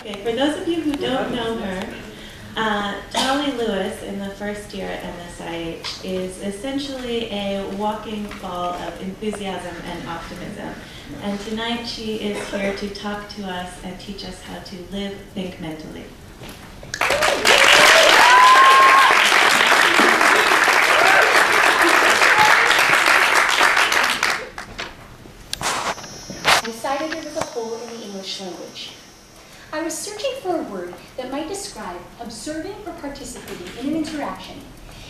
Okay, for those of you who don't know her, Talie Lewis in the first year at MSIH is essentially a walking ball of enthusiasm and optimism. And tonight she is here to talk to us and teach us how to live, think mentally. I decided there was a hole in the English language. I was searching for a word that might describe observing or participating in an interaction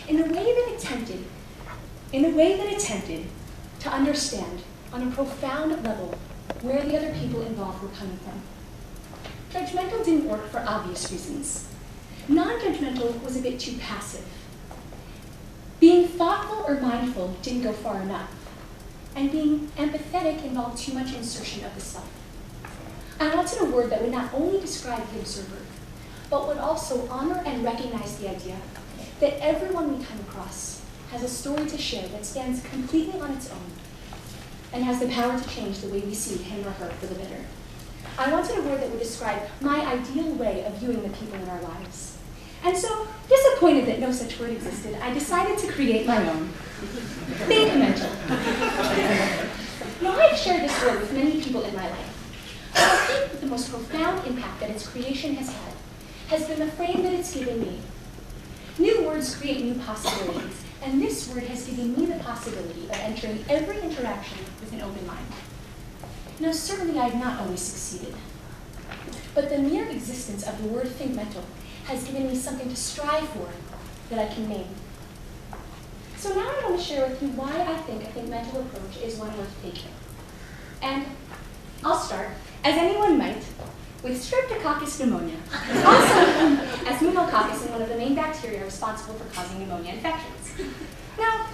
in a way that attempted to understand on a profound level where the other people involved were coming from. Judgmental didn't work for obvious reasons. Non-judgmental was a bit too passive. Being thoughtful or mindful didn't go far enough. And being empathetic involved too much insertion of the self. I wanted a word that would not only describe the observer, but would also honor and recognize the idea that everyone we come across has a story to share that stands completely on its own and has the power to change the way we see him or her for the better. I wanted a word that would describe my ideal way of viewing the people in our lives. And so, disappointed that no such word existed, I decided to create my own. Thinkmental. Now, I've shared this word with many people in my life. But I think that the most profound impact that its creation has had has been the frame that it's given me. New words create new possibilities, and this word has given me the possibility of entering every interaction with an open mind. Now, certainly I have not always succeeded, but the mere existence of the word thinkmental has given me something to strive for that I can name. So now I want to share with you why I think a thinkmental approach is one worth taking. And I'll start, as anyone might, with Streptococcus pneumonia, also known as pneumococcus and one of the main bacteria responsible for causing pneumonia infections. Now,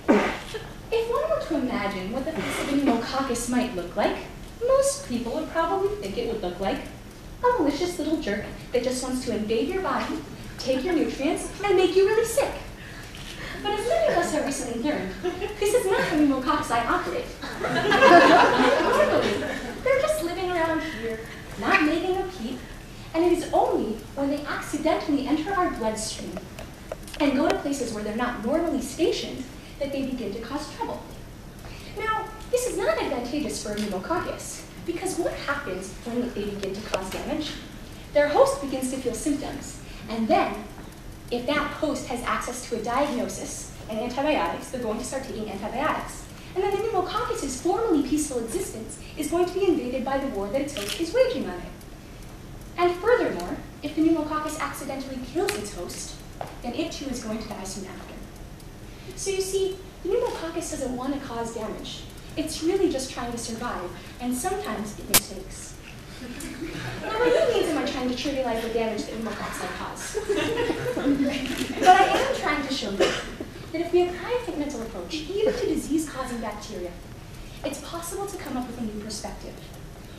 if one were to imagine what the face of a pneumococcus might look like, most people would probably think it would look like a malicious little jerk that just wants to invade your body, take your nutrients, and make you really sick. But as many of us have recently learned, this is not how pneumococci operate. Normally, they're just living around here, not making a peep, and it is only when they accidentally enter our bloodstream and go to places where they're not normally stationed that they begin to cause trouble. Now, this is not advantageous for a pneumococcus, because what happens when they begin to cause damage? Their host begins to feel symptoms, and then, if that host has access to a diagnosis and antibiotics, they're going to start taking antibiotics. And then the pneumococcus's formerly peaceful existence is going to be invaded by the war that its host is waging on it. And furthermore, if the pneumococcus accidentally kills its host, then it too is going to die soon after. So you see, the pneumococcus doesn't want to cause damage. It's really just trying to survive, and sometimes it mistakes. Now, by no means am I trying to trivialize the damage that pneumococci cause. But I am trying to show you that if we apply a thinkmental approach, even to disease-causing bacteria, it's possible to come up with a new perspective.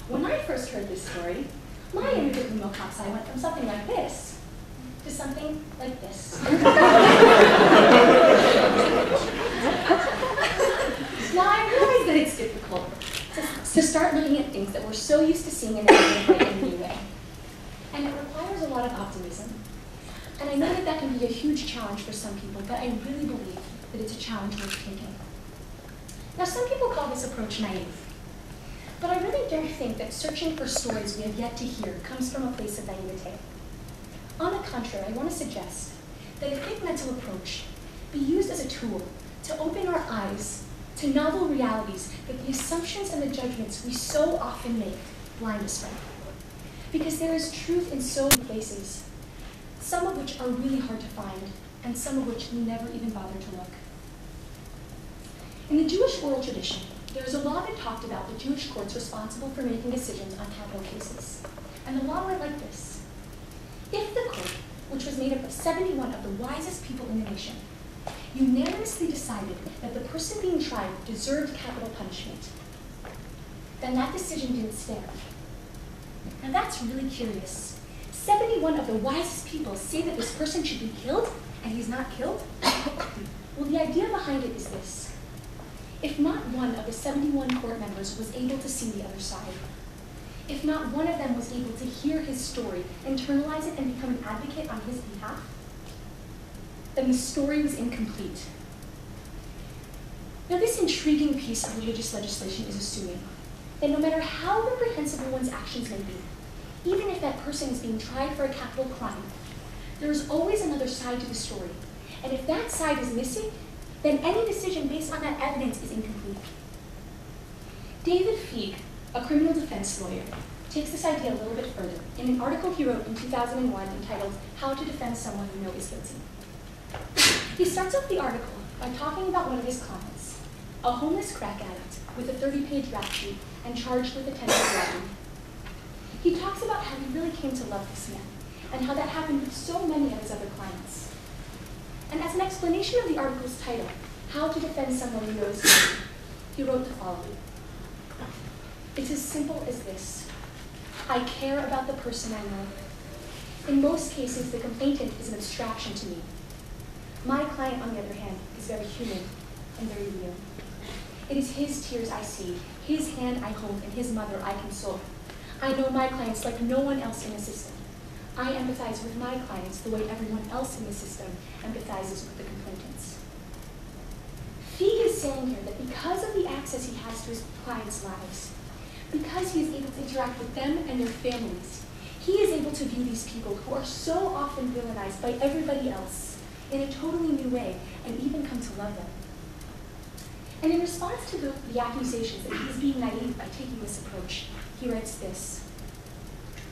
When I first heard this story, my image of pneumococci went from something like this to something like this. Now, I realize that it's difficult to start looking at things that we're so used to seeing in a new way. And it requires a lot of optimism. And I know that that can be a huge challenge for some people, but I really believe that it's a challenge worth taking. Now, some people call this approach naive. But I really don't think that searching for stories we have yet to hear comes from a place of naivete. On the contrary, I want to suggest that a thinkmental approach be used as a tool to open our eyes to novel realities that the assumptions and the judgments we so often make blind us from. Because there is truth in so many places, some of which are really hard to find, and some of which we never even bother to look. In the Jewish oral tradition, there is a law that talked about the Jewish courts responsible for making decisions on capital cases. And the law went like this. If the court, which was made up of 71 of the wisest people in the nation, unanimously decided that the person being tried deserved capital punishment, then that decision didn't stand. Now that's really curious. 71 of the wisest people say that this person should be killed, and he's not killed? Well, the idea behind it is this. If not one of the 71 court members was able to see the other side, if not one of them was able to hear his story, internalize it, and become an advocate on his behalf, then the story was incomplete. Now, this intriguing piece of religious legislation is assuming that no matter how reprehensible one's actions may be, even if that person is being tried for a capital crime, there is always another side to the story. And if that side is missing, then any decision based on that evidence is incomplete. David Feig, a criminal defense lawyer, takes this idea a little bit further in an article he wrote in 2001 entitled "How to Defend Someone You Know Is Guilty." He starts off the article by talking about one of his clients, a homeless crack addict with a 30-page rap sheet and charged with attempted robbery. He talks about how he really came to love this man and how that happened with so many of his other clients. And as an explanation of the article's title, "How to Defend Someone You Know Is Guilty," he wrote the following. It's as simple as this. I care about the person I know. In most cases, the complainant is an abstraction to me. My client, on the other hand, is very human and very real. It is his tears I see, his hand I hold, and his mother I console. I know my clients like no one else in the system. I empathize with my clients the way everyone else in the system empathizes with the complainants. Feig is saying here that because of the access he has to his clients' lives, because he is able to interact with them and their families, he is able to view these people who are so often villainized by everybody else in a totally new way and even come to love them. And in response to the accusations that he is being naive by taking this approach, he writes this: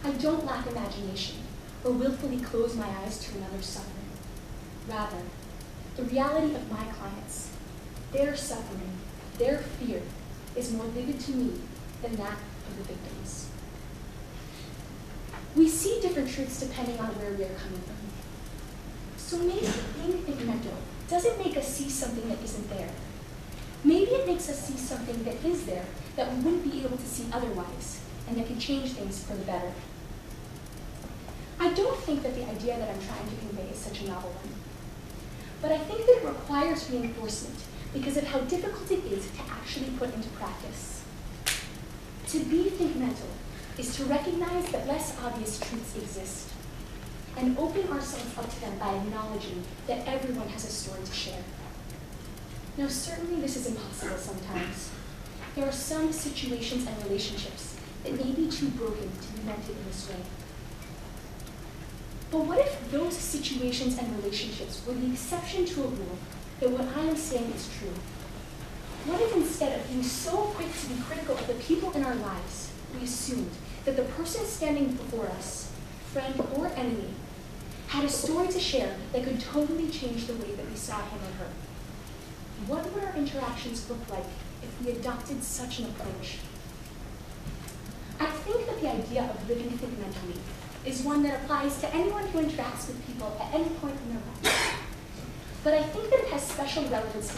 I don't lack imagination or willfully close my eyes to another's suffering. Rather, the reality of my clients, their suffering, their fear, is more vivid to me than that of the victims. We see different truths depending on where we are coming from. So maybe being thinkmental doesn't make us see something that isn't there. Maybe it makes us see something that is there that we wouldn't be able to see otherwise, and that can change things for the better. I don't think that the idea that I'm trying to convey is such a novel one, but I think that it requires reinforcement because of how difficult it is to actually put into practice. To be thinkmental is to recognize that less obvious truths exist and open ourselves up to them by acknowledging that everyone has a story to share. Now, certainly this is impossible sometimes. There are some situations and relationships that may be too broken to be mentored in this way. But what if those situations and relationships were the exception to a rule that what I am saying is true? What if instead of being so quick to be critical of the people in our lives, we assumed that the person standing before us, friend or enemy, had a story to share that could totally change the way that we saw him or her? What would our interactions look like if we adopted such an approach? I think that the idea of living thinkmentally is one that applies to anyone who interacts with people at any point in their lives. But I think that it has special relevance to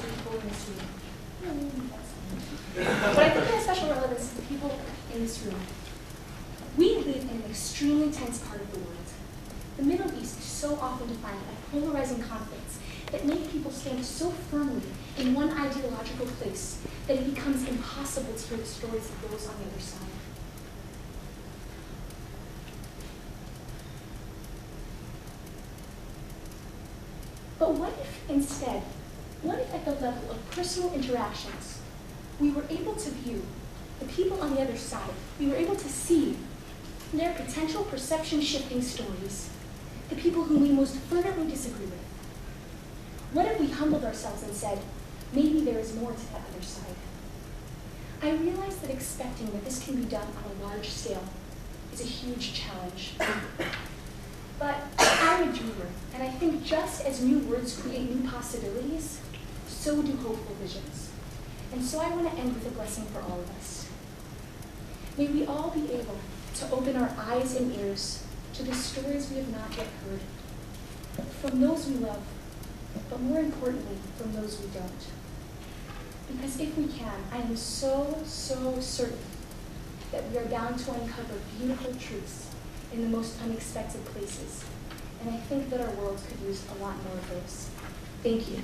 the people in this room. We live in an extremely tense part of the world. The Middle East is so often defined by polarizing conflicts that make people stand so firmly in one ideological place that it becomes impossible to hear the stories of those on the other side. But what if instead, what if at the level of personal interactions, we were able to view the people on the other side, we were able to see their potential perception-shifting stories, the people whom we most fervently disagree with? What if we humbled ourselves and said, maybe there is more to that other side? I realize that expecting that this can be done on a large scale is a huge challenge. But I'm a dreamer, and I think just as new words create new possibilities, so do hopeful visions. And so I want to end with a blessing for all of us. May we all be able to open our eyes and ears to the stories we have not yet heard, from those we love, but more importantly, from those we don't. Because if we can, I am so certain that we are bound to uncover beautiful truths in the most unexpected places. And I think that our world could use a lot more of those. Thank you.